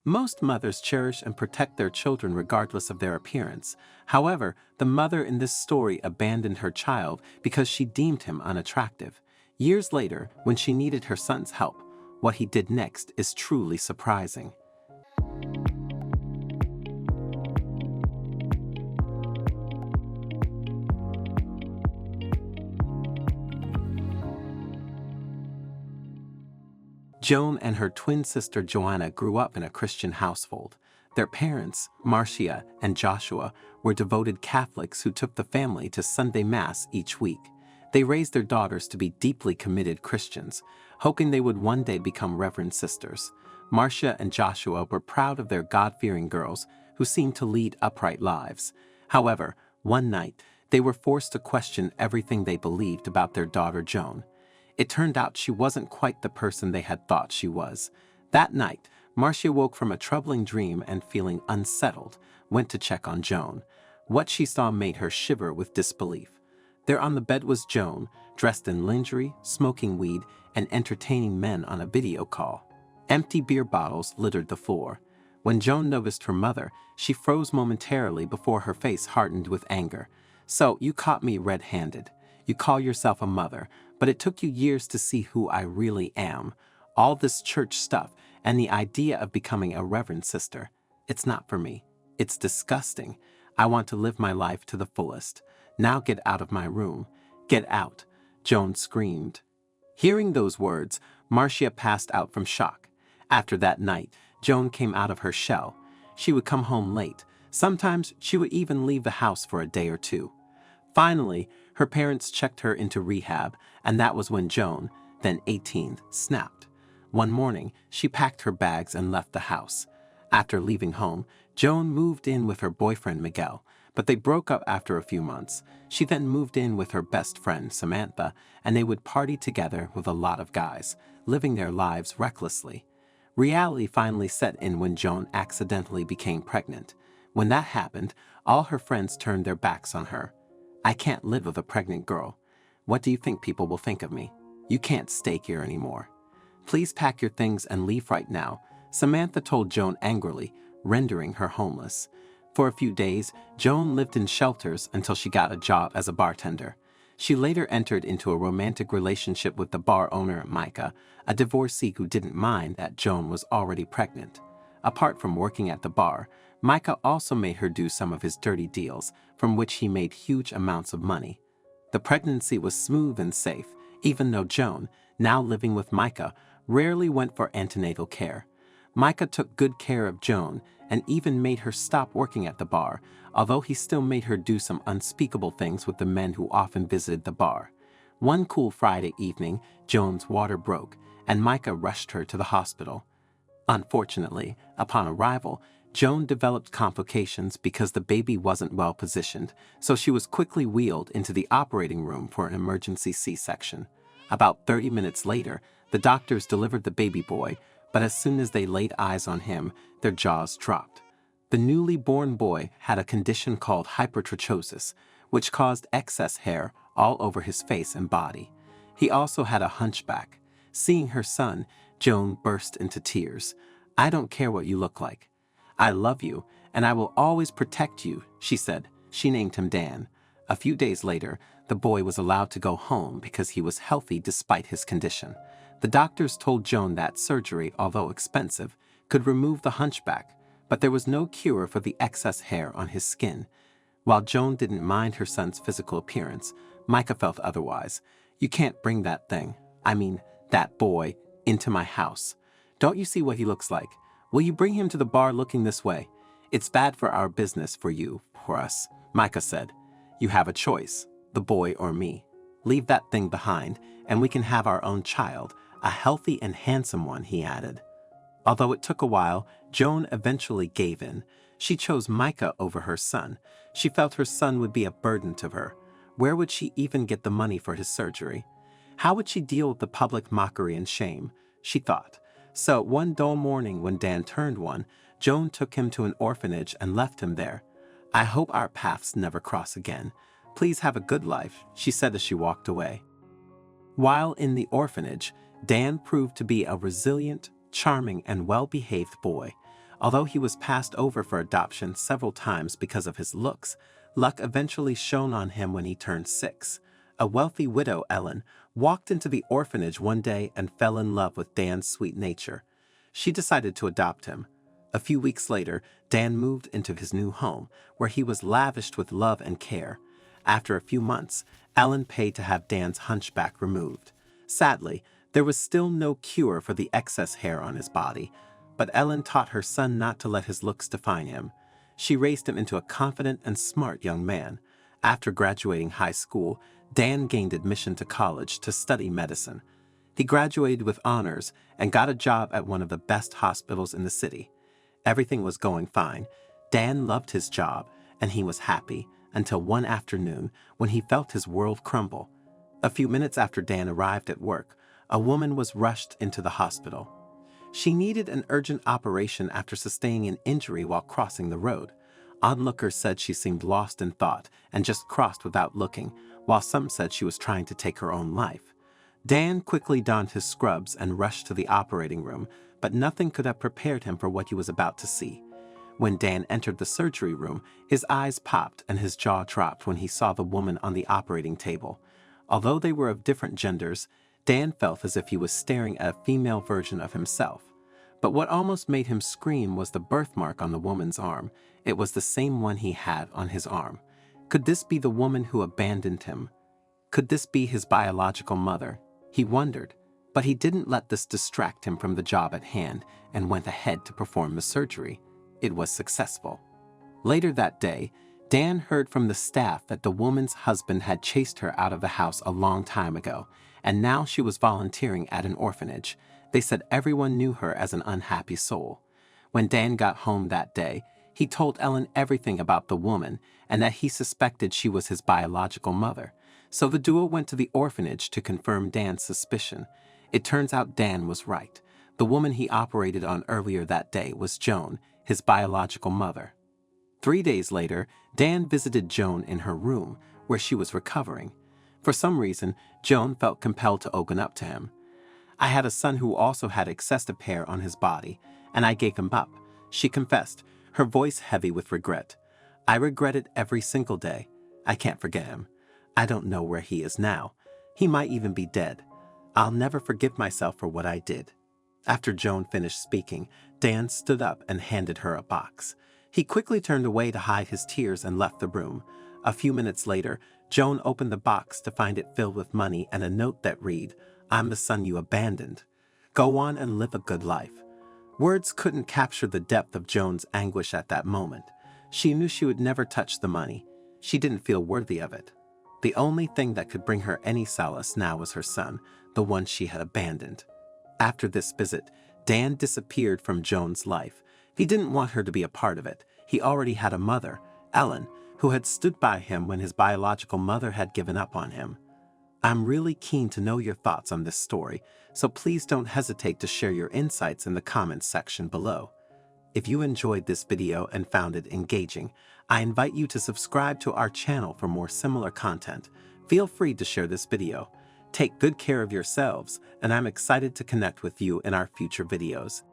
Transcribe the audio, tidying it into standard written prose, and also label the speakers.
Speaker 1: Most mothers cherish and protect their children regardless of their appearance. However, the mother in this story abandoned her child because she deemed him unattractive. Years later, when she needed her son's help, what he did next is truly surprising. Joan and her twin sister Joanna grew up in a Christian household. Their parents, Marcia and Joshua, were devoted Catholics who took the family to Sunday Mass each week. They raised their daughters to be deeply committed Christians, hoping they would one day become Reverend sisters. Marcia and Joshua were proud of their God-fearing girls who seemed to lead upright lives. However, one night, they were forced to question everything they believed about their daughter Joan. It turned out she wasn't quite the person they had thought she was. That night, Marcia woke from a troubling dream and, feeling unsettled, went to check on Joan. What she saw made her shiver with disbelief. There on the bed was Joan, dressed in lingerie, smoking weed, and entertaining men on a video call. Empty beer bottles littered the floor. When Joan noticed her mother, she froze momentarily before her face hardened with anger. "So, you caught me red-handed. You call yourself a mother, but it took you years to see who I really am. All this church stuff and the idea of becoming a reverend sister. It's not for me. It's disgusting. I want to live my life to the fullest. Now get out of my room. Get out," Joan screamed. Hearing those words, Marcia passed out from shock. After that night, Joan came out of her shell. She would come home late. Sometimes she would even leave the house for a day or two. Finally, her parents checked her into rehab, and that was when Joan, then 18, snapped. One morning, she packed her bags and left the house. After leaving home, Joan moved in with her boyfriend Miguel, but they broke up after a few months. She then moved in with her best friend Samantha, and they would party together with a lot of guys, living their lives recklessly. Reality finally set in when Joan accidentally became pregnant. When that happened, all her friends turned their backs on her. "I can't live with a pregnant girl. What do you think people will think of me? You can't stay here anymore. Please pack your things and leave right now," Samantha told Joan angrily, rendering her homeless. For a few days, Joan lived in shelters until she got a job as a bartender. She later entered into a romantic relationship with the bar owner, Micah, a divorcee who didn't mind that Joan was already pregnant. Apart from working at the bar, Micah also made her do some of his dirty deals, from which he made huge amounts of money. The pregnancy was smooth and safe, even though Joan, now living with Micah, rarely went for antenatal care. Micah took good care of Joan and even made her stop working at the bar, although he still made her do some unspeakable things with the men who often visited the bar. One cool Friday evening, Joan's water broke, and Micah rushed her to the hospital. Unfortunately, upon arrival, Joan developed complications because the baby wasn't well positioned, so she was quickly wheeled into the operating room for an emergency C-section. About 30 minutes later, the doctors delivered the baby boy, but as soon as they laid eyes on him, their jaws dropped. The newly born boy had a condition called hypertrichosis, which caused excess hair all over his face and body. He also had a hunchback. Seeing her son, Joan burst into tears. "I don't care what you look like. I love you, and I will always protect you," she said. She named him Dan. A few days later, the boy was allowed to go home because he was healthy despite his condition. The doctors told Joan that surgery, although expensive, could remove the hunchback, but there was no cure for the excess hair on his skin. While Joan didn't mind her son's physical appearance, Micah felt otherwise. "You can't bring that thing, that boy, into my house. Don't you see what he looks like? Will you bring him to the bar looking this way? It's bad for our business, for you, for us," Micah said. "You have a choice, the boy or me. Leave that thing behind, and we can have our own child, a healthy and handsome one," he added. Although it took a while, Joan eventually gave in. She chose Micah over her son. She felt her son would be a burden to her. Where would she even get the money for his surgery? How would she deal with the public mockery and shame? She thought. So one dull morning when Dan turned 1, Joan took him to an orphanage and left him there. "I hope our paths never cross again. Please have a good life," she said as she walked away. While in the orphanage, Dan proved to be a resilient, charming, and well-behaved boy. Although he was passed over for adoption several times because of his looks, luck eventually shone on him when he turned 6. A wealthy widow, Ellen, walked into the orphanage one day and fell in love with Dan's sweet nature. She decided to adopt him. A few weeks later, Dan moved into his new home, where he was lavished with love and care. After a few months, Ellen paid to have Dan's hunchback removed. Sadly, there was still no cure for the excess hair on his body, but Ellen taught her son not to let his looks define him. She raised him into a confident and smart young man. After graduating high school, Dan gained admission to college to study medicine. He graduated with honors and got a job at one of the best hospitals in the city. Everything was going fine. Dan loved his job, and he was happy until one afternoon when he felt his world crumble. A few minutes after Dan arrived at work, a woman was rushed into the hospital. She needed an urgent operation after sustaining an injury while crossing the road. Onlookers said she seemed lost in thought and just crossed without looking, while some said she was trying to take her own life. Dan quickly donned his scrubs and rushed to the operating room, but nothing could have prepared him for what he was about to see. When Dan entered the surgery room, his eyes popped and his jaw dropped when he saw the woman on the operating table. Although they were of different genders, Dan felt as if he was staring at a female version of himself. But what almost made him scream was the birthmark on the woman's arm. It was the same one he had on his arm. Could this be the woman who abandoned him? Could this be his biological mother? He wondered, but he didn't let this distract him from the job at hand and went ahead to perform the surgery. It was successful. Later that day, Dan heard from the staff that the woman's husband had chased her out of the house a long time ago, and now she was volunteering at an orphanage. They said everyone knew her as an unhappy soul. When Dan got home that day, he told Ellen everything about the woman and that he suspected she was his biological mother. So the duo went to the orphanage to confirm Dan's suspicion. It turns out Dan was right. The woman he operated on earlier that day was Joan, his biological mother. 3 days later, Dan visited Joan in her room, where she was recovering. For some reason, Joan felt compelled to open up to him. "I had a son who also had excessive hair on his body, and I gave him up," she confessed, her voice heavy with regret. "I regret it every single day. I can't forget him. I don't know where he is now. He might even be dead. I'll never forgive myself for what I did." After Joan finished speaking, Dan stood up and handed her a box. He quickly turned away to hide his tears and left the room. A few minutes later, Joan opened the box to find it filled with money and a note that read, "I'm the son you abandoned. Go on and live a good life." Words couldn't capture the depth of Joan's anguish at that moment. She knew she would never touch the money. She didn't feel worthy of it. The only thing that could bring her any solace now was her son, the one she had abandoned. After this visit, Dan disappeared from Joan's life. He didn't want her to be a part of it. He already had a mother, Ellen, who had stood by him when his biological mother had given up on him. I'm really keen to know your thoughts on this story, so please don't hesitate to share your insights in the comments section below. If you enjoyed this video and found it engaging, I invite you to subscribe to our channel for more similar content. Feel free to share this video. Take good care of yourselves, and I'm excited to connect with you in our future videos.